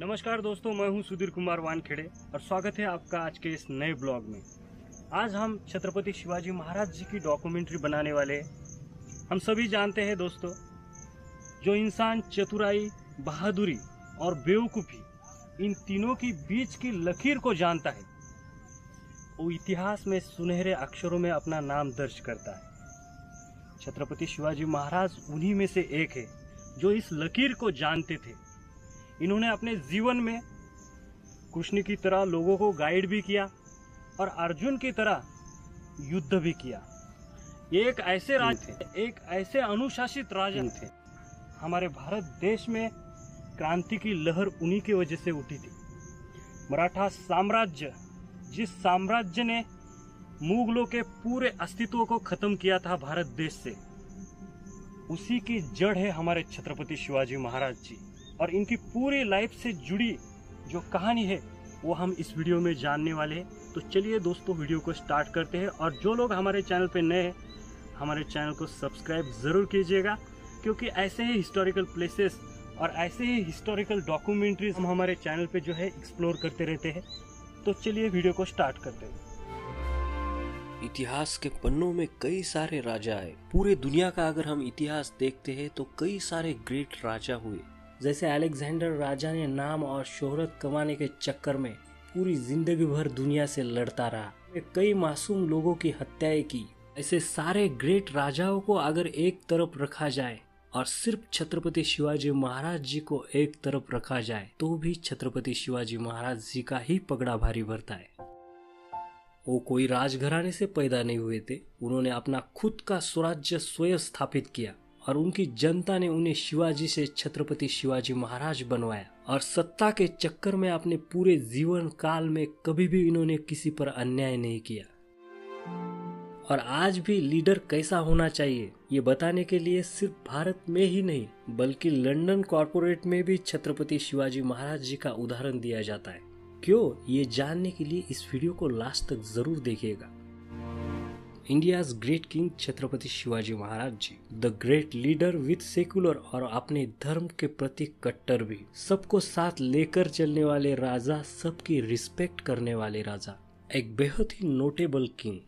नमस्कार दोस्तों, मैं हूं सुधीर कुमार वानखेड़े और स्वागत है आपका आज के इस नए ब्लॉग में। आज हम छत्रपति शिवाजी महाराज जी की डॉक्यूमेंट्री बनाने वाले हैं। हम सभी जानते हैं दोस्तों, जो इंसान चतुराई, बहादुरी और बेवकूफ़ी इन तीनों की बीच की लकीर को जानता है, वो इतिहास में सुनहरे अक्षरों में अपना नाम दर्ज करता है। छत्रपति शिवाजी महाराज उन्हीं में से एक है जो इस लकीर को जानते थे। इन्होंने अपने जीवन में कृष्ण की तरह लोगों को गाइड भी किया और अर्जुन की तरह युद्ध भी किया। ये एक ऐसे राजा थे, एक ऐसे अनुशासित राजा थे। हमारे भारत देश में क्रांति की लहर उन्हीं की वजह से उठी थी। मराठा साम्राज्य, जिस साम्राज्य ने मुगलों के पूरे अस्तित्व को खत्म किया था भारत देश से, उसी की जड़ है हमारे छत्रपति शिवाजी महाराज जी। और इनकी पूरी लाइफ से जुड़ी जो कहानी है वो हम इस वीडियो में जानने वाले हैं। तो चलिए दोस्तों, वीडियो को स्टार्ट करते हैं। और जो लोग हमारे चैनल पे नए हैं, हमारे चैनल को सब्सक्राइब ज़रूर कीजिएगा, क्योंकि ऐसे ही हिस्टोरिकल प्लेसेस और ऐसे ही हिस्टोरिकल डॉक्यूमेंट्रीज हम हमारे चैनल पे जो है एक्सप्लोर करते रहते हैं। तो चलिए वीडियो को स्टार्ट करते हैं। इतिहास के पन्नों में कई सारे राजा आए। पूरे दुनिया का अगर हम इतिहास देखते हैं तो कई सारे ग्रेट राजा हुए। जैसे अलेक्जेंडर राजा ने नाम और शोहरत कमाने के चक्कर में पूरी जिंदगी भर दुनिया से लड़ता रहा, कई मासूम लोगों की हत्याएं की। ऐसे सारे ग्रेट राजाओं को अगर एक तरफ रखा जाए और सिर्फ छत्रपति शिवाजी महाराज जी को एक तरफ रखा जाए तो भी छत्रपति शिवाजी महाराज जी का ही पगड़ा भारी भरता है। वो कोई राजघराने से पैदा नहीं हुए थे। उन्होंने अपना खुद का स्वराज्य स्वयं स्थापित किया और उनकी जनता ने उन्हें शिवाजी से छत्रपति शिवाजी महाराज बनवाया। और सत्ता के चक्कर में अपने पूरे जीवन काल में कभी भी इन्होंने किसी पर अन्याय नहीं किया। और आज भी लीडर कैसा होना चाहिए ये बताने के लिए सिर्फ भारत में ही नहीं बल्कि लंदन कॉर्पोरेट में भी छत्रपति शिवाजी महाराज जी का उदाहरण दिया जाता है। क्यों, ये जानने के लिए इस वीडियो को लास्ट तक जरूर देखिएगा। India's great king Chhatrapati Shivaji Maharaj ji, the great leader with secular और अपने धर्म के प्रति कट्टर भी, सबको साथ लेकर चलने वाले राजा, सबकी रिस्पेक्ट करने वाले राजा, एक बेहद ही नोटेबल किंग।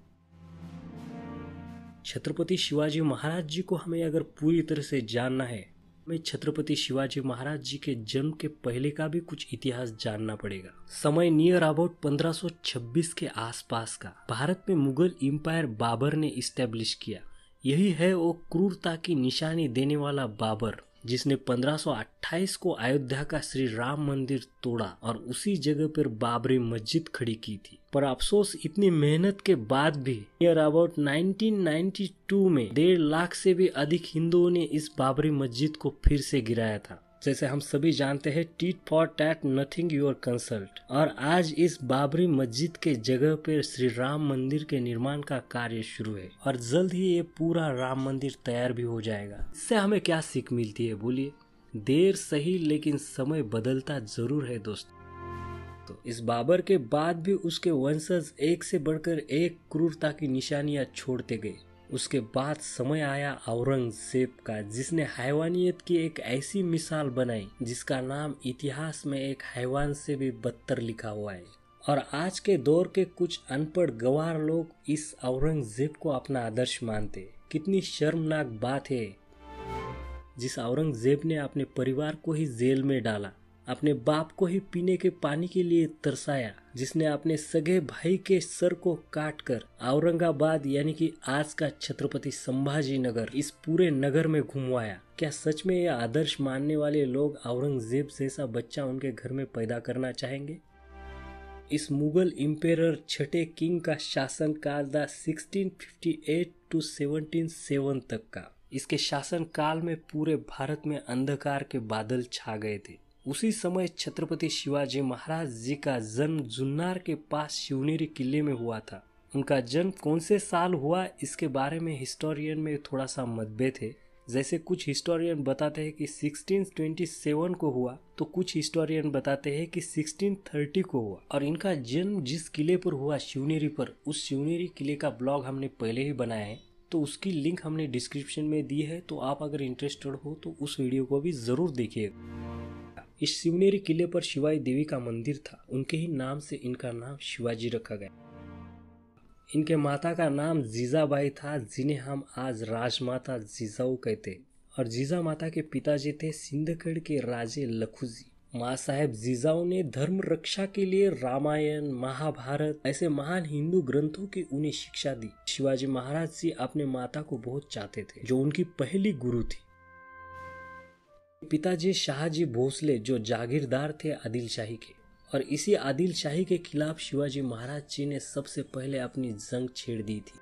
छत्रपति शिवाजी महाराज जी को हमें अगर पूरी तरह से जानना है, हमें छत्रपति शिवाजी महाराज जी के जन्म के पहले का भी कुछ इतिहास जानना पड़ेगा। समय नियर अबाउट 1526 के आसपास का। भारत में मुगल एम्पायर बाबर ने इस्टेब्लिश किया। यही है वो क्रूरता की निशानी देने वाला बाबर, जिसने 1528 को अयोध्या का श्री राम मंदिर तोड़ा और उसी जगह पर बाबरी मस्जिद खड़ी की थी। पर अफसोस, इतनी मेहनत के बाद भी नियर अबाउट 1992 में 1.5 लाख से भी अधिक हिंदुओं ने इस बाबरी मस्जिद को फिर से गिराया था। जैसे हम सभी जानते हैं, tit for tat nothing your consult. और आज इस बाबरी मस्जिद के जगह पर श्री राम मंदिर के निर्माण का कार्य शुरू है और जल्द ही ये पूरा राम मंदिर तैयार भी हो जाएगा। इससे हमें क्या सीख मिलती है बोलिए? देर सही लेकिन समय बदलता जरूर है दोस्तों। तो इस बाबर के बाद भी उसके वंशज एक से बढ़कर एक क्रूरता की निशानियां छोड़ते गए। उसके बाद समय आया औरंगजेब का, जिसने हैवानियत की एक ऐसी मिसाल बनाई जिसका नाम इतिहास में एक हैवान से भी बदतर लिखा हुआ है। और आज के दौर के कुछ अनपढ़ गंवार लोग इस औरंगजेब को अपना आदर्श मानते। कितनी शर्मनाक बात है। जिस औरंगजेब ने अपने परिवार को ही जेल में डाला, अपने बाप को ही पीने के पानी के लिए तरसाया, जिसने अपने सगे भाई के सर को काटकर औरंगाबाद यानी कि आज का छत्रपति संभाजी नगर, इस पूरे नगर में घुमवाया। क्या सच में ये आदर्श मानने वाले लोग औरंगजेब जैसा बच्चा उनके घर में पैदा करना चाहेंगे? इस मुगल इम्पेरर छठे किंग का शासन काल था 1658 to 1707 तक का। इसके शासन काल में पूरे भारत में अंधकार के बादल छा गए थे। उसी समय छत्रपति शिवाजी महाराज जी का जन्म जुन्नार के पास शिवनेरी किले में हुआ था। उनका जन्म कौन से साल हुआ, इसके बारे में हिस्टोरियन में थोड़ा सा मतभेद है। जैसे कुछ हिस्टोरियन बताते हैं कि 1627 को हुआ, तो कुछ हिस्टोरियन बताते हैं कि 1630 को हुआ। और इनका जन्म जिस किले पर हुआ, शिवनेरी पर, उस शिवनेरी किले का ब्लॉग हमने पहले ही बनाया है, तो उसकी लिंक हमने डिस्क्रिप्शन में दी है। तो आप अगर इंटरेस्टेड हो तो उस वीडियो को भी जरूर देखिएगा। इस शिवनेरी किले पर शिवाजी देवी का मंदिर था। उनके ही नाम से इनका नाम शिवाजी रखा गया। इनके माता का नाम जीजाबाई था, जिन्हें हम आज राजमाता जिजाऊ कहते। और जीजा माता के पिताजी थे सिंदखेड़ के राजे लखुजी। माँ साहेब जिजाऊ ने धर्म रक्षा के लिए रामायण, महाभारत ऐसे महान हिंदू ग्रंथों की उन्हें शिक्षा दी। शिवाजी महाराज जी अपने माता को बहुत चाहते थे, जो उनकी पहली गुरु थी। पिताजी शाहजी भोसले जो जागीरदार थे आदिल शाही के, और इसी आदिल शाही के खिलाफ शिवाजी महाराज जी ने सबसे पहले अपनी जंग छेड़ दी थी।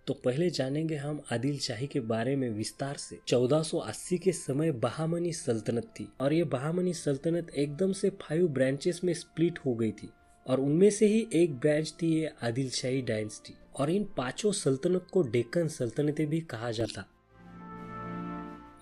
तो पहले जानेंगे हम आदिल शाही के बारे में विस्तार से। 1480 के समय बहामनी सल्तनत थी, और ये बहामनी सल्तनत एकदम से 5 ब्रांचेस में स्प्लिट हो गई थी, और उनमें से ही एक ब्रांच थी ये आदिल शाही डायनेस्टी। और इन 5 सल्तनत को डेक्कन सल्तनतें भी कहा जाता।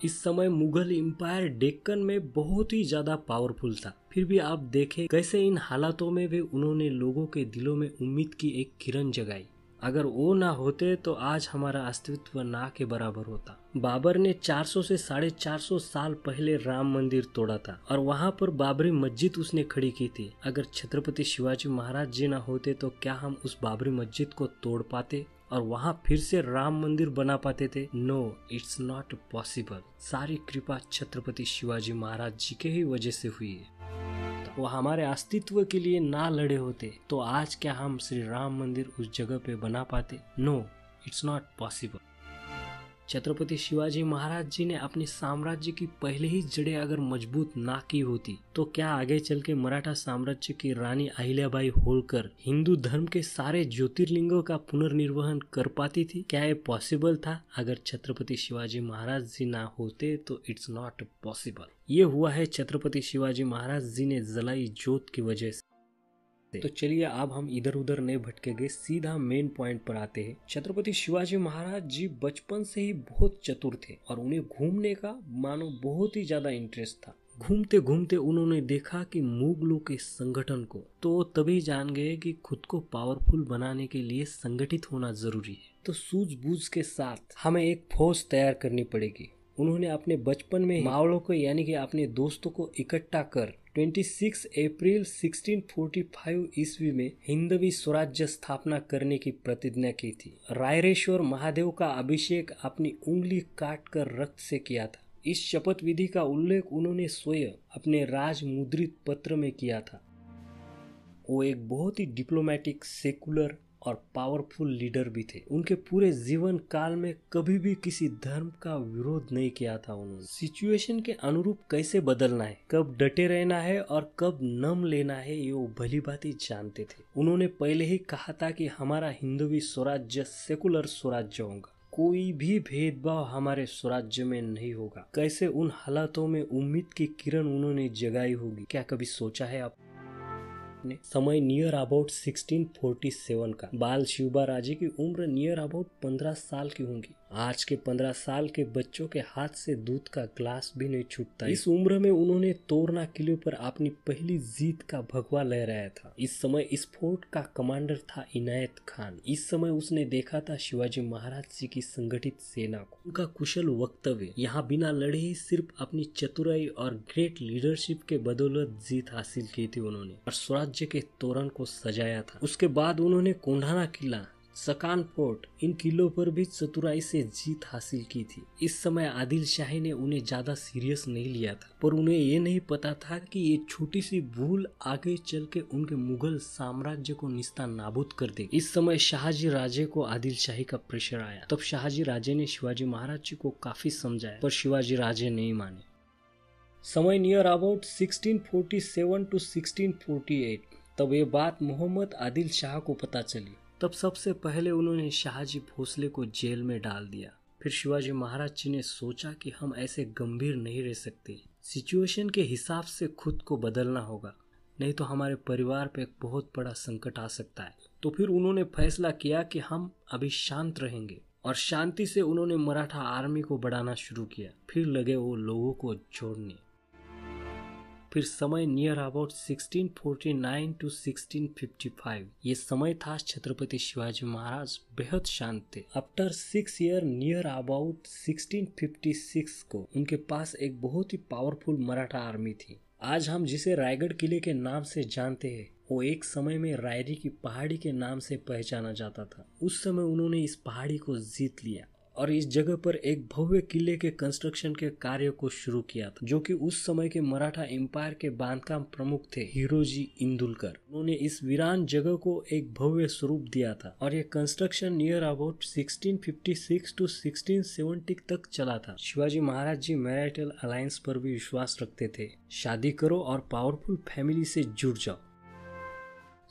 इस समय मुगल एम्पायर डेक्कन में बहुत ही ज्यादा पावरफुल था। फिर भी आप देखें कैसे इन हालातों में भी उन्होंने लोगों के दिलों में उम्मीद की एक किरण जगाई। अगर वो ना होते तो आज हमारा अस्तित्व ना के बराबर होता। बाबर ने 400 से 450 साल पहले राम मंदिर तोड़ा था, और वहाँ पर बाबरी मस्जिद उसने खड़ी की थी। अगर छत्रपति शिवाजी महाराज जी ना होते तो क्या हम उस बाबरी मस्जिद को तोड़ पाते और वहाँ फिर से राम मंदिर बना पाते थे? No, it's not possible. सारी कृपा छत्रपति शिवाजी महाराज जी के ही वजह से हुई है। वो हमारे अस्तित्व के लिए ना लड़े होते तो आज क्या हम श्री राम मंदिर उस जगह पे बना पाते? No, it's not possible. Chhatrapati Shivaji Maharaj ji ने अपने साम्राज्य की पहले ही जड़ें अगर मजबूत ना की होती तो क्या आगे चल के मराठा साम्राज्य की रानी अहिल्याबाई होलकर हिंदू धर्म के सारे ज्योतिर्लिंगों का पुनर्निर्वहन कर पाती थी? क्या ये पॉसिबल था? अगर छत्रपति शिवाजी महाराज जी ना होते तो इट्स नॉट पॉसिबल। ये हुआ है छत्रपति शिवाजी महाराज जी ने जलाई जोत की वजह से। तो चलिए अब हम इधर उधर नहीं भटकेंगे, सीधा मेन पॉइंट पर आते हैं। छत्रपति शिवाजी महाराज जी बचपन से ही बहुत चतुर थे, और उन्हें घूमने का मानो बहुत ही ज्यादा इंटरेस्ट था। घूमते घूमते उन्होंने देखा कि मुगलों के संगठन को, तो तभी जान गए कि खुद को पावरफुल बनाने के लिए संगठित होना जरूरी है। तो सूझबूझ के साथ हमें एक फौज तैयार करनी पड़ेगी। उन्होंने अपने बचपन में मावलों को यानी कि अपने दोस्तों को इकट्ठा कर 26 अप्रैल 1645 ईस्वी में हिंदवी स्वराज्य स्थापना करने की प्रतिज्ञा की थी। रायरेश्वर महादेव का अभिषेक अपनी उंगली काट कर रक्त से किया था। इस शपथ विधि का उल्लेख उन्होंने स्वयं अपने राज मुद्रित पत्र में किया था। वो एक बहुत ही डिप्लोमेटिक, सेकुलर और पावरफुल लीडर भी थे। उनके पूरे जीवन काल में कभी भी किसी धर्म का विरोध नहीं किया था। उन्होंने सिचुएशन के अनुरूप कैसे बदलना है, कब डटे रहना है और कब नम लेना है, ये वो भली भांति जानते थे। उन्होंने पहले ही कहा था कि हमारा हिंदवी स्वराज्य सेकुलर स्वराज्य होगा, कोई भी भेदभाव हमारे स्वराज्य में नहीं होगा। कैसे उन हालातों में उम्मीद की किरण उन्होंने जगाई होगी, क्या कभी सोचा है आप? समय नियर अबाउट 1647 का। बाल शिवबा राजे की उम्र नियर अबाउट 15 साल की होंगी। आज के 15 साल के बच्चों के हाथ से दूध का ग्लास भी नहीं छूटता। इस उम्र में उन्होंने तोरना किले पर अपनी पहली जीत का भगवा लहराया था। इस समय इस फोर्ट का कमांडर था इनायत खान। इस समय उसने देखा था शिवाजी महाराज जी की संगठित सेना को। उनका कुशल वक्तव्य, यहाँ बिना लड़े ही सिर्फ अपनी चतुराई और ग्रेट लीडरशिप के बदौलत जीत हासिल की थी उन्होंने, और स्वराज्य के तोरण को सजाया था। उसके बाद उन्होंने कोंढाना किला, सकान फोर्ट, इन किलों पर भी चतुराई से जीत हासिल की थी। इस समय आदिल शाही ने उन्हें ज्यादा सीरियस नहीं लिया था, पर उन्हें ये नहीं पता था कि ये छोटी सी भूल आगे चल के उनके मुगल साम्राज्य को निस्ता नाबूद कर देगी। इस समय शाहजी राजे को आदिल शाही का प्रेशर आया। तब शाहजी राजे ने शिवाजी महाराज जी को काफी समझाया, पर शिवाजी राजे नहीं माने। समय नियर अबाउट 1647 टू 1648। तब ये बात मोहम्मद आदिल शाह को पता चली। तब सबसे पहले उन्होंने शाहजी भोसले को जेल में डाल दिया। फिर शिवाजी महाराज जी ने सोचा कि हम ऐसे गंभीर नहीं रह सकते, सिचुएशन के हिसाब से खुद को बदलना होगा, नहीं तो हमारे परिवार पे एक बहुत बड़ा संकट आ सकता है। तो फिर उन्होंने फैसला किया कि हम अभी शांत रहेंगे, और शांति से उन्होंने मराठा आर्मी को बढ़ाना शुरू किया। फिर लगे वो लोगों को जोड़ने। फिर समय नियर अबाउट 1649 टू 1655। ये समय था छत्रपति शिवाजी महाराज बेहद शांत थे। आफ्टर 6 ईयर नियर अबाउट 1656 को उनके पास एक बहुत ही पावरफुल मराठा आर्मी थी। आज हम जिसे रायगढ़ किले के नाम से जानते हैं वो एक समय में रायरी की पहाड़ी के नाम से पहचाना जाता था। उस समय उन्होंने इस पहाड़ी को जीत लिया और इस जगह पर एक भव्य किले के कंस्ट्रक्शन के कार्य को शुरू किया था, जो कि उस समय के मराठा एम्पायर के बांधकाम प्रमुख थे हिरोजी इंदुलकर। उन्होंने इस वीरान जगह को एक भव्य स्वरूप दिया था और ये कंस्ट्रक्शन नियर अबाउट 1656 टू 1670 तक चला था। शिवाजी महाराज जी मैरिटल अलायंस पर भी विश्वास रखते थे। शादी करो और पावरफुल फैमिली से जुड़ जाओ।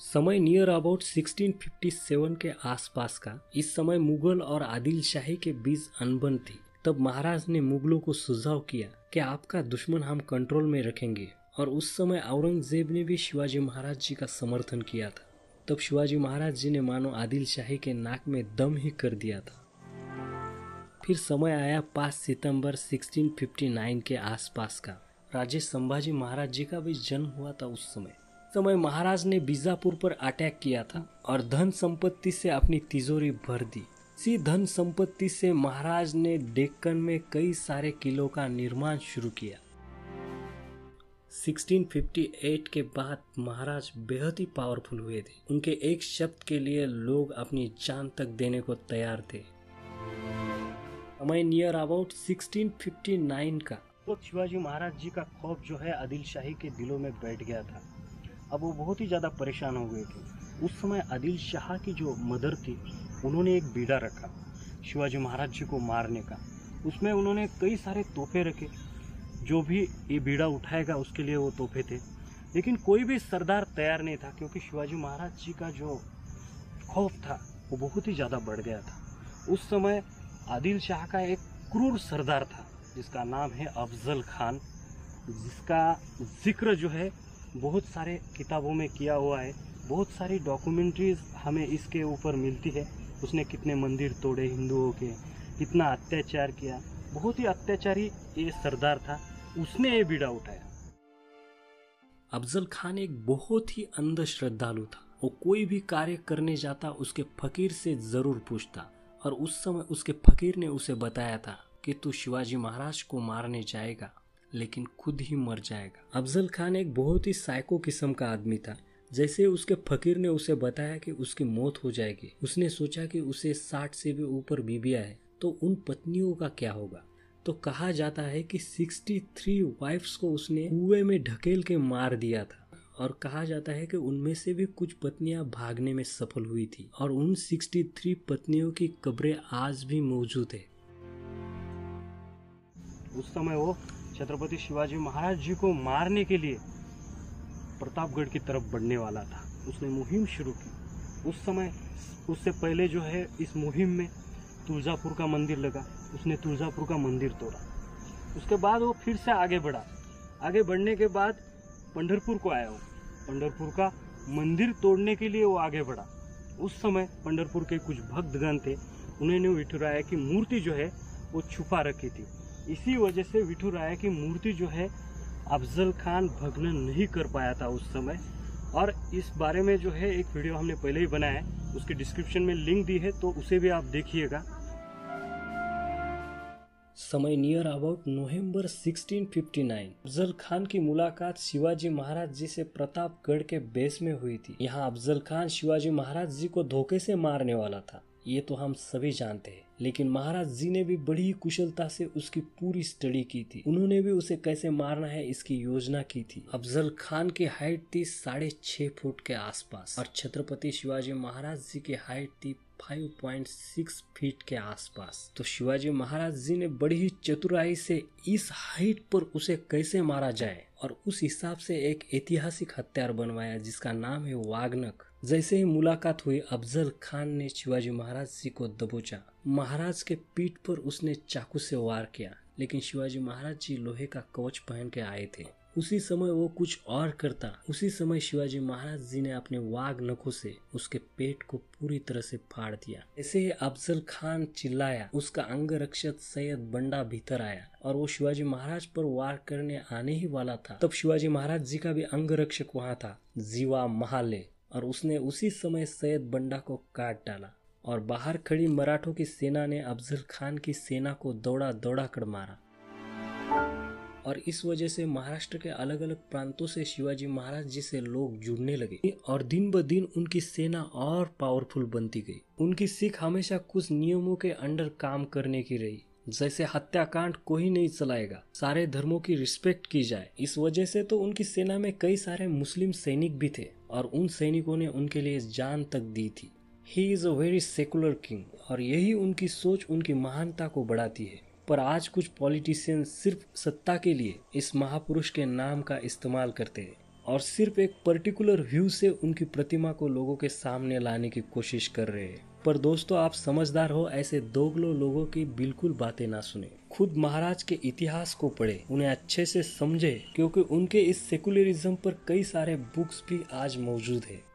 समय नियर अबाउट 1657 के आसपास का। इस समय मुगल और आदिल शाही के बीच अनबन थी। तब महाराज ने मुगलों को सुझाव किया कि आपका दुश्मन हम कंट्रोल में रखेंगे और उस समय औरंगजेब ने भी शिवाजी महाराज जी का समर्थन किया था। तब शिवाजी महाराज जी ने मानो आदिल शाही के नाक में दम ही कर दिया था। फिर समय आया 5 सितंबर 1659 के आसपास का। राजे संभाजी महाराज जी का भी जन्म हुआ था। उस समय महाराज ने बीजापुर पर अटैक किया था और धन संपत्ति से अपनी तिजोरी भर दी। इसी धन संपत्ति से महाराज ने डेक्कन में कई सारे किलों का निर्माण शुरू किया। 1658 के बाद महाराज बेहद ही पावरफुल हुए थे। उनके एक शब्द के लिए लोग अपनी जान तक देने को तैयार थे। समय नियर अबाउट 1659 का। तो शिवाजी महाराज जी का खौफ जो है आदिल शाही के दिलों में बैठ गया था। अब वो बहुत ही ज़्यादा परेशान हो गए थे। उस समय आदिल शाह की जो मदर थी उन्होंने एक बीड़ा रखा शिवाजी महाराज जी को मारने का। उसमें उन्होंने कई सारे तोहफे रखे, जो भी ये बीड़ा उठाएगा उसके लिए वो तोहफे थे। लेकिन कोई भी सरदार तैयार नहीं था, क्योंकि शिवाजी महाराज जी का जो खौफ था वो बहुत ही ज़्यादा बढ़ गया था। उस समय आदिल शाह का एक क्रूर सरदार था जिसका नाम है अफजल खान, जिसका जिक्र जो है बहुत सारे किताबों में किया हुआ है। बहुत सारी डॉक्यूमेंट्रीज हमें इसके ऊपर मिलती है। उसने कितने मंदिर तोड़े हिंदुओं के, कितना अत्याचार किया। बहुत ही अत्याचारी ये सरदार था, उसने ये बीड़ा उठाया। अफजल खान एक बहुत ही अंध श्रद्धालु था। वो कोई भी कार्य करने जाता उसके फकीर से जरूर पूछता और उस समय उसके फकीर ने उसे बताया था कि तू शिवाजी महाराज को मारने जाएगा लेकिन खुद ही मर जाएगा। अफजल खान एक बहुत ही साइको किस्म का आदमी था। जैसे उसके फकीर ने उसे बताया कि उसकी मौत हो जाएगी, उसने सोचा कि उसे 60 से भी ऊपर बीबियां है तो उन पत्नियों का क्या होगा। तो कहा जाता है कि 63 वाइफ्स को उसने कुएं में ढकेल के मार दिया था और कहा जाता है कि उनमें से भी कुछ पत्नियां भागने में सफल हुई थी और उन 63 पत्नियों की कब्रें आज भी मौजूद है। उस समय वो छत्रपति शिवाजी महाराज जी को मारने के लिए प्रतापगढ़ की तरफ बढ़ने वाला था। उसने मुहिम शुरू की। उस समय उससे पहले जो है इस मुहिम में तुलजापुर का मंदिर लगा, उसने तुलजापुर का मंदिर तोड़ा। उसके बाद वो फिर से आगे बढ़ा। आगे बढ़ने के बाद पंढरपुर को आया। वो पंढरपुर का मंदिर तोड़ने के लिए वो आगे बढ़ा। उस समय पंढरपुर के कुछ भक्तगण थे, उन्होंने विठुराया की मूर्ति जो है वो छुपा रखी थी। इसी वजह से विठुराया की मूर्ति जो है अफजल खान भग्न नहीं कर पाया था उस समय। और इस बारे में जो है एक वीडियो हमने पहले ही बनाया है, उसके डिस्क्रिप्शन में लिंक दी है तो उसे भी आप देखिएगा। समय नियर अबाउट नवंबर 1659 अफजल खान की मुलाकात शिवाजी महाराज जी से प्रतापगढ़ के बेस में हुई थी। यहाँ अफजल खान शिवाजी महाराज जी को धोखे से मारने वाला था, ये तो हम सभी जानते हैं। लेकिन महाराज जी ने भी बड़ी कुशलता से उसकी पूरी स्टडी की थी। उन्होंने भी उसे कैसे मारना है इसकी योजना की थी। अफजल खान की हाइट थी 6.5 फुट के आसपास और छत्रपति शिवाजी महाराज जी की हाइट थी 5.6 फीट के आसपास। तो शिवाजी महाराज जी ने बड़ी ही चतुराई से इस हाइट पर उसे कैसे मारा जाए और उस हिसाब से एक ऐतिहासिक हथियार बनवाया जिसका नाम है वागनक। जैसे ही मुलाकात हुई अफजल खान ने शिवाजी महाराज जी को दबोचा। महाराज के पीठ पर उसने चाकू से वार किया, लेकिन शिवाजी महाराज जी लोहे का कवच पहन के आए थे। उसी समय वो कुछ और करता। उसी समय शिवाजी महाराज जी ने अपने वाघ नखों से उसके पेट को पूरी तरह से फाड़ दिया। ऐसे ही अफजल खान चिल्लाया, उसका अंगरक्षक सैयद बंडा भीतर आया और वो शिवाजी महाराज पर वार करने आने ही वाला था। तब शिवाजी महाराज जी का भी अंगरक्षक वहां था, जीवा महाले, और उसने उसी समय सैयद बंडा को काट डाला और बाहर खड़ी मराठों की सेना ने अफजल खान की सेना को दौड़ा दौड़ा कर मारा। और इस वजह से महाराष्ट्र के अलग अलग प्रांतों से शिवाजी महाराज जी से लोग जुड़ने लगे और दिन ब दिन उनकी सेना और पावरफुल बनती गई। उनकी सीख हमेशा कुछ नियमों के अंडर काम करने की रही, जैसे हत्याकांड कोई नहीं चलाएगा, सारे धर्मों की रिस्पेक्ट की जाए। इस वजह से तो उनकी सेना में कई सारे मुस्लिम सैनिक भी थे और उन सैनिकों ने उनके लिए जान तक दी थी। He is a very secular king, और यही उनकी सोच उनकी महानता को बढ़ाती है। पर आज कुछ पॉलिटिशियन सिर्फ सत्ता के लिए इस महापुरुष के नाम का इस्तेमाल करते हैं और सिर्फ एक पर्टिकुलर व्यू से उनकी प्रतिमा को लोगों के सामने लाने की कोशिश कर रहे हैं। पर दोस्तों, आप समझदार हो, ऐसे दोगलो लोगों की बिल्कुल बातें ना सुने। खुद महाराज के इतिहास को पढ़े, उन्हें अच्छे से समझे, क्योंकि उनके इस सेकुलरिज्म पर कई सारे बुक्स भी आज मौजूद है।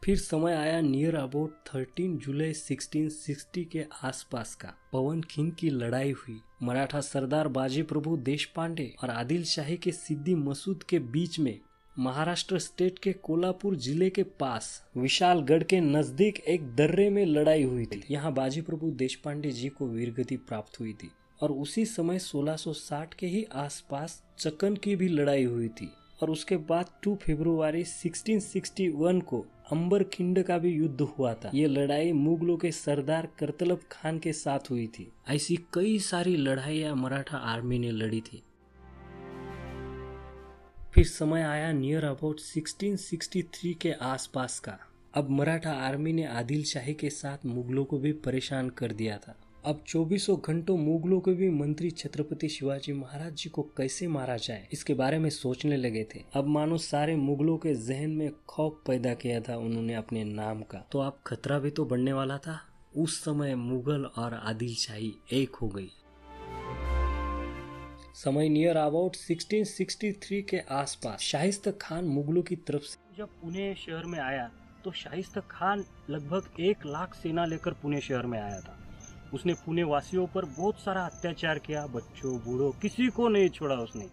फिर समय आया नियर अबाउट 13 जुलाई 1660 के आसपास का। पवन खिंड की लड़ाई हुई। मराठा सरदार बाजी प्रभु देशपांडे और आदिल शाही के सिद्दी मसूद के बीच में महाराष्ट्र स्टेट के कोल्हापुर जिले के पास विशालगढ़ के नजदीक एक दर्रे में लड़ाई हुई थी। यहाँ बाजी प्रभु देशपांडे जी को वीरगति प्राप्त हुई थी। और उसी समय 1660 के ही आसपास चक्कन की भी लड़ाई हुई थी। और उसके बाद 2 फरवरी 1661 को अंबर खिंड का भी युद्ध हुआ था। ये लड़ाई मुगलों के सरदार करतलब खान के साथ हुई थी। ऐसी कई सारी लड़ाइयां मराठा आर्मी ने लड़ी थी। फिर समय आया नियर अबाउट 1663 के आसपास का। अब मराठा आर्मी ने आदिल शाही के साथ मुगलों को भी परेशान कर दिया था। अब 24 घंटों मुगलों के भी मंत्री छत्रपति शिवाजी महाराज जी को कैसे मारा जाए, इसके बारे में सोचने लगे थे। अब मानो सारे मुगलों के जहन में खौफ पैदा किया था उन्होंने अपने नाम का। तो अब खतरा भी तो बढ़ने वाला था। उस समय मुगल और आदिल शाही एक हो गई। समय नियर अबाउट 1663 के आसपास शाहिस्ता खान मुगलों की तरफ से जब पुणे शहर में आया तो शाहिस्ता खान लगभग 1 लाख सेना लेकर पुणे शहर में आया था। उसने पुणे वासियों पर बहुत सारा अत्याचार किया, बच्चों बूढ़ों किसी को नहीं छोड़ा उसने।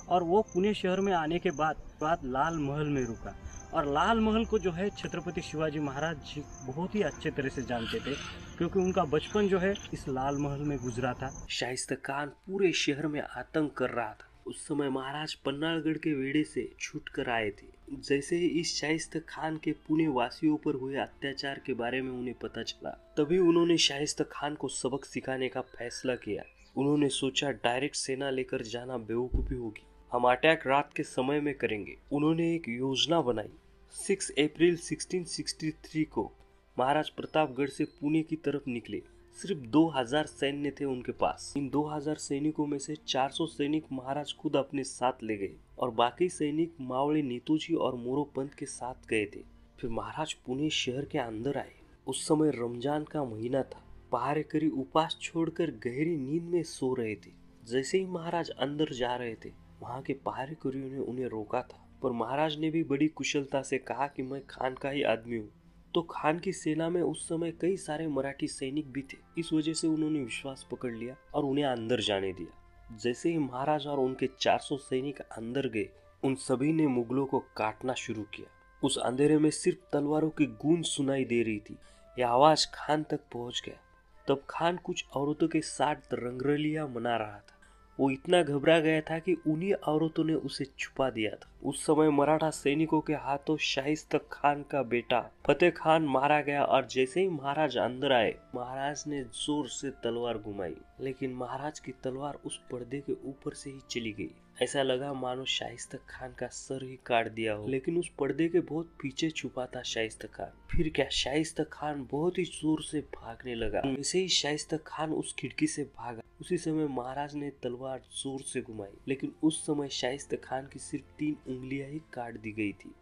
और वो पुणे शहर में आने के बाद लाल महल में रुका। और लाल महल को जो है छत्रपति शिवाजी महाराज जी बहुत ही अच्छे तरह से जानते थे, क्योंकि उनका बचपन जो है इस लाल महल में गुजरा था। शाहिस्ता खान पूरे शहर में आतंक कर रहा था। उस समय महाराज पन्नागढ़ के वेड़े से छूट कर आए थे। जैसे ही इस शाहिस्ता खान के पुणे वासियों पर हुए अत्याचार के बारे में उन्हें पता चला, तभी उन्होंने शाहिस्ता खान को सबक सिखाने का फैसला किया। उन्होंने सोचा डायरेक्ट सेना लेकर जाना बेवकूफ़ी होगी, हम अटैक रात के समय में करेंगे। उन्होंने एक योजना बनाई। 6 अप्रैल 1663 को महाराज प्रतापगढ़ से पुणे की तरफ निकले। सिर्फ 2000 सैन्य थे उनके पास। इन 2000 सैनिकों में से 400 सैनिक महाराज खुद अपने साथ ले गए और बाकी सैनिक मावड़े नेतूजी और मोरोपंत के साथ गए थे। फिर महाराज पुणे शहर के अंदर आए। उस समय रमजान का महीना था। पहारेकरी उपास छोड़कर गहरी नींद में सो रहे थे। जैसे ही महाराज अंदर जा रहे थे, वहाँ के पहारेकरियों ने उन्हें रोका था, पर महाराज ने भी बड़ी कुशलता से कहा कि मैं खान का ही आदमी हूँ। तो खान की सेना में उस समय कई सारे मराठी सैनिक भी थे। इस वजह से उन्होंने विश्वास पकड़ लिया और उन्हें अंदर जाने दिया। जैसे ही महाराज और उनके 400 सैनिक अंदर गए, उन सभी ने मुगलों को काटना शुरू किया। उस अंधेरे में सिर्फ तलवारों की गूंज सुनाई दे रही थी। यह आवाज खान तक पहुंच गया। तब खान कुछ औरतों के साथ रंगरलियां मना रहा था। वो इतना घबरा गया था कि उन्हीं औरतों ने उसे छुपा दिया था। उस समय मराठा सैनिकों के हाथों शाहिस्ता खान का बेटा फतेह खान मारा गया। और जैसे ही महाराज अंदर आए, महाराज ने जोर से तलवार घुमाई, लेकिन महाराज की तलवार उस पर्दे के ऊपर से ही चली गई। ऐसा लगा मानो शाहिस्ता खान का सर ही काट दिया हो, लेकिन उस पर्दे के बहुत पीछे छुपा था शाहिस्ता खान। फिर क्या, शाहिस्ता खान बहुत ही जोर से भागने लगा। वैसे ही शाहिस्ता खान उस खिड़की से भागा। उसी समय महाराज ने तलवार जोर से घुमाई, लेकिन उस समय शाहिस्ता खान की सिर्फ 3 उंगलियां ही काट दी गई थी।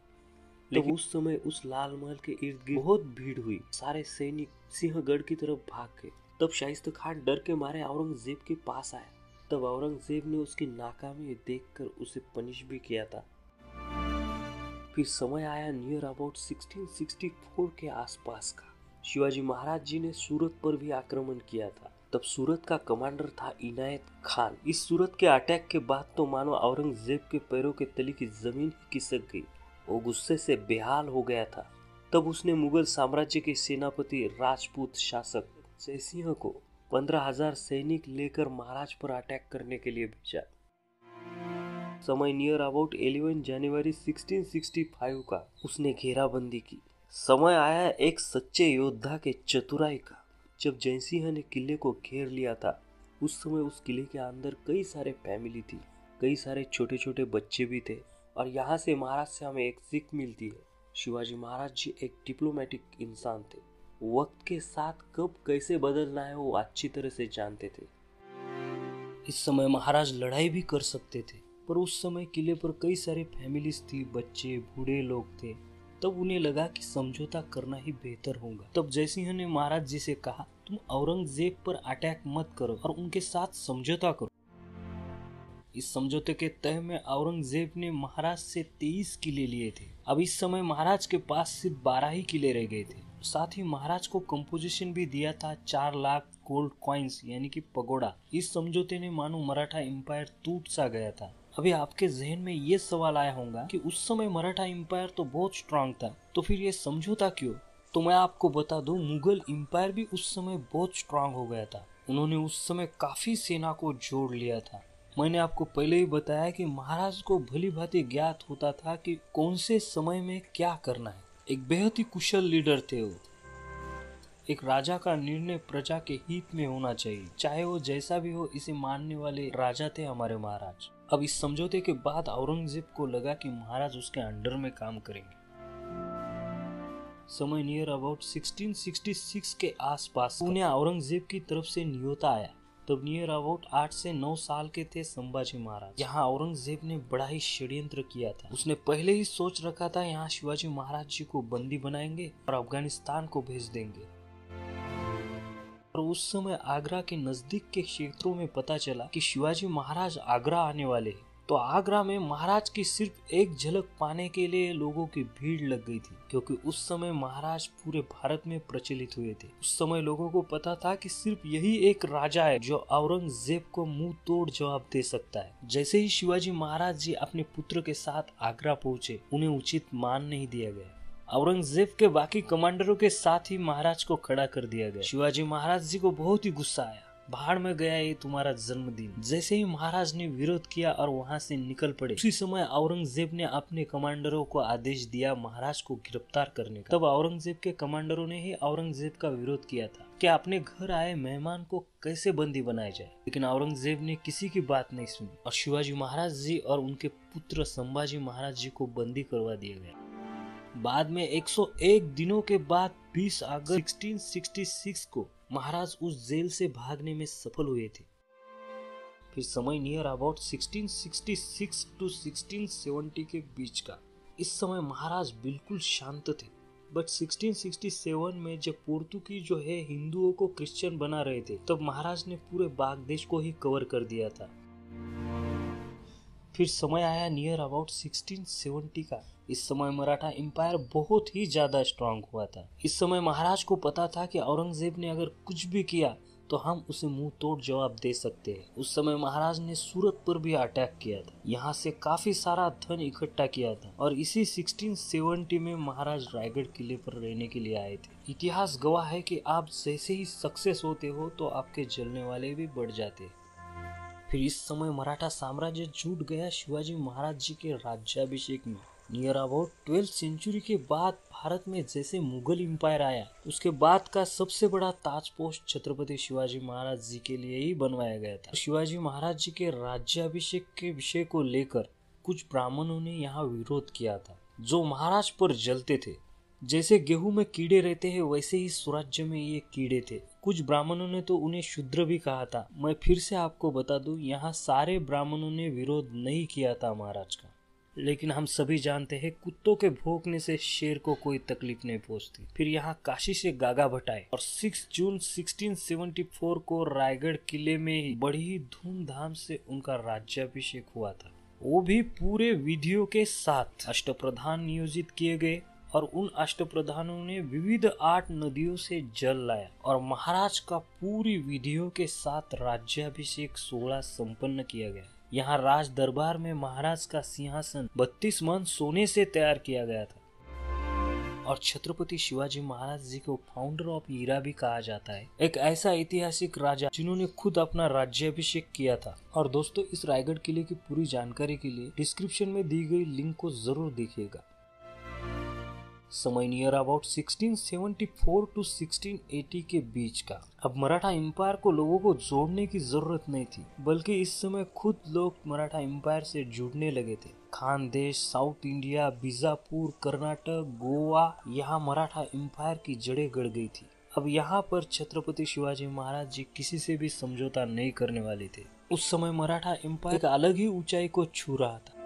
लेकिन उस समय उस लाल महल के इर्द गिर्द बहुत भीड़ हुई। सारे सैनिक सिंहगढ़ की तरफ भाग गए। तब शाहिस्ता खान डर के मारे औरंगजेब के पास आया। तब औरंगजेब ने उसकी नाकामी देखकर उसे पनिश भी किया था। फिर समय आया नियर अबाउट 1664 के आसपास का। शिवाजी महाराज जी ने सूरत पर भी आक्रमण किया था। तब सूरत का कमांडर था इनायत खान। इस सूरत के अटैक के बाद तो मानो औरंगजेब के पैरों के तले की जमीन ही खिसक गई। वो गुस्से से बेहाल हो गया था। तब उसने मुगल साम्राज्य के सेनापति राजपूत शासक जयसिंह को 15,000 सैनिक लेकर महाराज पर अटैक करने के लिए भेजा। समय नियर अबाउट 11 जनवरी 1665 का। उसने घेराबंदी की। समय आया एक सच्चे योद्धा के चतुराई का। जब जयसिंह ने किले को घेर लिया था, उस समय उस किले के अंदर कई सारे फैमिली थी, कई सारे छोटे छोटे बच्चे भी थे। और यहाँ से महाराज से हमें एक सीख मिलती है। शिवाजी महाराज जी एक डिप्लोमेटिक इंसान थे। वक्त के साथ कब कैसे बदलना है वो अच्छी तरह से जानते थे। इस समय महाराज लड़ाई भी कर सकते थे, पर उस समय किले पर कई सारे फैमिलीज थी, बच्चे बूढ़े लोग थे। तब उन्हें लगा कि समझौता करना ही बेहतर होगा। तब जयसिंह ने महाराज जी से कहा, तुम औरंगजेब पर अटैक मत करो और उनके साथ समझौता करो। इस समझौते के तह में औरंगजेब ने महाराज से 23 किले लिए थे। अब इस समय महाराज के पास सिर्फ 12 ही किले रह गए थे। साथ ही महाराज को कंपोजिशन भी दिया था 4 लाख गोल्ड कॉइन्स यानी कि पगोड़ा। इस समझौते ने मानो मराठा एम्पायर टूट सा गया था। अभी आपके जहन में ये सवाल आया होगा कि उस समय मराठा एम्पायर तो बहुत स्ट्रांग था, तो फिर ये समझौता क्यों? तो मैं आपको बता दूं, मुगल एम्पायर भी उस समय बहुत स्ट्रांग हो गया था। उन्होंने उस समय काफी सेना को जोड़ लिया था। मैंने आपको पहले ही बताया कि महाराज को भली भांति ज्ञात होता था कि कौन से समय में क्या करना है। एक बेहद ही कुशल लीडर थे वो। एक राजा का निर्णय प्रजा के हित में होना चाहिए, चाहे वो जैसा भी हो, इसे मानने वाले राजा थे हमारे महाराज। अब इस समझौते के बाद औरंगजेब को लगा कि महाराज उसके अंडर में काम करेंगे। समय नियर अबाउट 1666 के आसपास उन्हें औरंगजेब की तरफ से न्योता आया। तब नियर अबाउट 8 से 9 साल के थे संभाजी महाराज। यहाँ औरंगजेब ने बड़ा ही षड्यंत्र किया था। उसने पहले ही सोच रखा था यहाँ शिवाजी महाराज जी को बंदी बनाएंगे और अफगानिस्तान को भेज देंगे। और उस समय आगरा के नजदीक के क्षेत्रों में पता चला कि शिवाजी महाराज आगरा आने वाले हैं। तो आगरा में महाराज की सिर्फ एक झलक पाने के लिए लोगों की भीड़ लग गई थी, क्योंकि उस समय महाराज पूरे भारत में प्रचलित हुए थे। उस समय लोगों को पता था कि सिर्फ यही एक राजा है जो औरंगजेब को मुंह तोड़ जवाब दे सकता है। जैसे ही शिवाजी महाराज जी अपने पुत्र के साथ आगरा पहुंचे, उन्हें उचित मान नहीं दिया गया। औरंगजेब के बाकी कमांडरों के साथ ही महाराज को खड़ा कर दिया गया। शिवाजी महाराज जी को बहुत ही गुस्सा आया। भाड़ में गया ये तुम्हारा जन्मदिन। जैसे ही महाराज ने विरोध किया और वहां से निकल पड़े, उसी समय औरंगजेब ने अपने कमांडरों को आदेश दिया महाराज को गिरफ्तार करने का। तब औरंगजेब के कमांडरों ने ही औरंगजेब का विरोध किया था कि अपने घर आए मेहमान को कैसे बंदी बनाया जाए। लेकिन औरंगजेब ने किसी की बात नहीं सुनी और शिवाजी महाराज जी और उनके पुत्र संभाजी महाराज जी को बंदी करवा दिया गया। बाद में 101 दिनों के बाद 20 अगस्त 1666 को महाराज उस जेल से भागने में सफल हुए थे। फिर समय नियर अबाउट 1666 टू 1670 के बीच का। इस समय महाराज बिल्कुल शांत थे। बट 1667 में जब पोर्तुगीज जो है हिंदुओं को क्रिश्चियन बना रहे थे, तब महाराज ने पूरे बांग्लादेश को ही कवर कर दिया था। फिर समय आया नियर अबाउट 1670 का। इस समय मराठा एम्पायर बहुत ही ज्यादा स्ट्रांग हुआ था। इस समय महाराज को पता था कि औरंगजेब ने अगर कुछ भी किया तो हम उसे मुंह तोड़ जवाब दे सकते हैं। उस समय महाराज ने सूरत पर भी अटैक किया था। यहाँ से काफी सारा धन इकट्ठा किया था और इसी 1670 में महाराज रायगढ़ किले पर रहने के लिए आए थे। इतिहास गवाह है कि आप जैसे ही सक्सेस होते हो तो आपके जलने वाले भी बढ़ जाते हैं। फिर इस समय मराठा साम्राज्य जुट गया शिवाजी महाराज जी के राज्याभिषेक में। नियर अबाउट 12th सेंचुरी के बाद भारत में जैसे मुगल एम्पायर आया, उसके बाद का सबसे बड़ा ताजपोस्ट छत्रपति शिवाजी महाराज जी के लिए ही बनवाया गया था। शिवाजी महाराज जी के राज्याभिषेक के विषय को लेकर कुछ ब्राह्मणों ने यहाँ विरोध किया था, जो महाराज पर जलते थे। जैसे गेहूं में कीड़े रहते हैं, वैसे ही स्वराज्य में ये कीड़े थे। कुछ ब्राह्मणों ने तो उन्हें शूद्र भी कहा था। मैं फिर से आपको बता दूं, यहाँ सारे ब्राह्मणों ने विरोध नहीं किया था महाराज का। लेकिन हम सभी जानते हैं कुत्तों के भौंकने से शेर को कोई तकलीफ नहीं पहुंचती। फिर यहाँ काशी से गागा भट्ट आए और 6 जून 1674 को रायगढ़ किले में ही बड़ी ही धूमधाम से उनका राज्याभिषेक हुआ था। वो भी पूरे विधियों के साथ। अष्टप्रधान नियोजित किए गए और उन अष्टप्रधानों ने विविध 8 नदियों से जल लाया और महाराज का पूरी विधियों के साथ राज्याभिषेक 16 संपन्न किया गया। यहाँ राज दरबार में महाराज का सिंहासन 32 मन सोने से तैयार किया गया था और छत्रपति शिवाजी महाराज जी को फाउंडर ऑफ ईरा भी कहा जाता है। एक ऐसा ऐतिहासिक राजा जिन्होंने खुद अपना राज्याभिषेक किया था। और दोस्तों, इस रायगढ़ किले की पूरी जानकारी के लिए डिस्क्रिप्शन में दी गई लिंक को जरूर देखिएगा। समय नियर अबाउट 1674 टू 1680 के बीच का। अब मराठा एम्पायर को लोगों को जोड़ने की जरूरत नहीं थी, बल्कि इस समय खुद लोग मराठा एम्पायर से जुड़ने लगे थे। खानदेश, साउथ इंडिया, बीजापुर, कर्नाटक, गोवा, यहाँ मराठा एम्पायर की जड़ें गड़ गई थी। अब यहाँ पर छत्रपति शिवाजी महाराज जी किसी से भी समझौता नहीं करने वाले थे। उस समय मराठा एम्पायर एक अलग ही ऊंचाई को छू रहा था।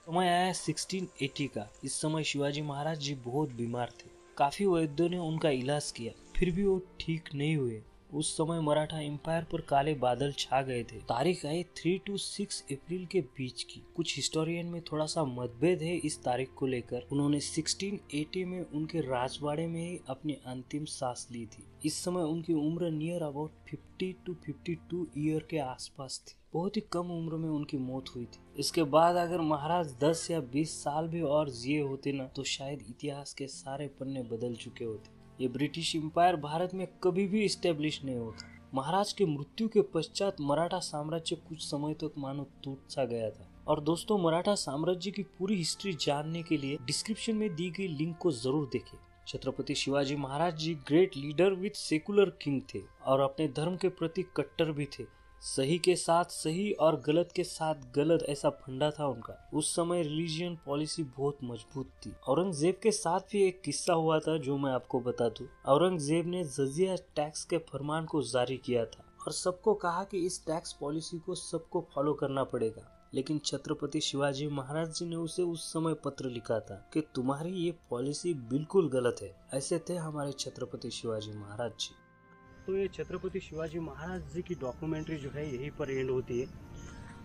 समय आया 1680 का। इस समय शिवाजी महाराज जी बहुत बीमार थे। काफी वैद्यों ने उनका इलाज किया, फिर भी वो ठीक नहीं हुए। उस समय मराठा एम्पायर पर काले बादल छा गए थे। तारीख आई 3 to 6 अप्रैल के बीच की। कुछ हिस्टोरियन में थोड़ा सा मतभेद है इस तारीख को लेकर। उन्होंने 1680 में उनके राजवाड़े में ही अपनी अंतिम सांस ली थी। इस समय उनकी उम्र नियर अबाउट 50 to 52 ईयर के आसपास थी। बहुत ही कम उम्र में उनकी मौत हुई थी। इसके बाद अगर महाराज 10 या 20 साल भी और जिए होते ना, तो शायद इतिहास के सारे पन्ने बदल चुके होते। ये ब्रिटिश एम्पायर भारत में कभी भी इस्टेब्लिश नहीं होता। महाराज के मृत्यु के पश्चात मराठा साम्राज्य कुछ समय तक मानो टूट सा गया था। और दोस्तों, मराठा साम्राज्य की पूरी हिस्ट्री जानने के लिए डिस्क्रिप्शन में दी गई लिंक को जरूर देखें। Chhatrapati Shivaji Maharaj ji great leader with secular king थे और अपने धर्म के प्रति कट्टर भी थे। सही के साथ सही और गलत के साथ गलत, ऐसा फंडा था उनका। उस समय रिलीजियन पॉलिसी बहुत मजबूत थी। औरंगजेब के साथ भी एक किस्सा हुआ था जो मैं आपको बता दूं। औरंगजेब ने जजिया टैक्स के फरमान को जारी किया था और सबको कहा कि इस टैक्स पॉलिसी को सबको फॉलो करना पड़ेगा। लेकिन छत्रपति शिवाजी महाराज जी ने उसे उस समय पत्र लिखा था कि तुम्हारी ये पॉलिसी बिल्कुल गलत है। ऐसे थे हमारे छत्रपति शिवाजी महाराज जी। तो ये छत्रपति शिवाजी महाराज जी की डॉक्यूमेंट्री जो है यहीं पर एंड होती है।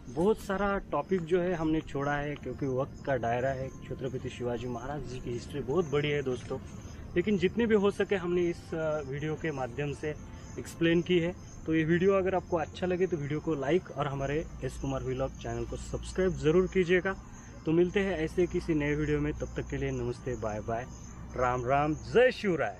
बहुत सारा टॉपिक जो है हमने छोड़ा है क्योंकि वक्त का दायरा है। छत्रपति शिवाजी महाराज जी की हिस्ट्री बहुत बड़ी है दोस्तों, लेकिन जितने भी हो सके हमने इस वीडियो के माध्यम से एक्सप्लेन की है। तो ये वीडियो अगर आपको अच्छा लगे तो वीडियो को लाइक और हमारे एस कुमार व्लॉग चैनल को सब्सक्राइब ज़रूर कीजिएगा। तो मिलते हैं ऐसे किसी नए वीडियो में, तब तक के लिए नमस्ते, बाय बाय, राम राम, जय शिवराय।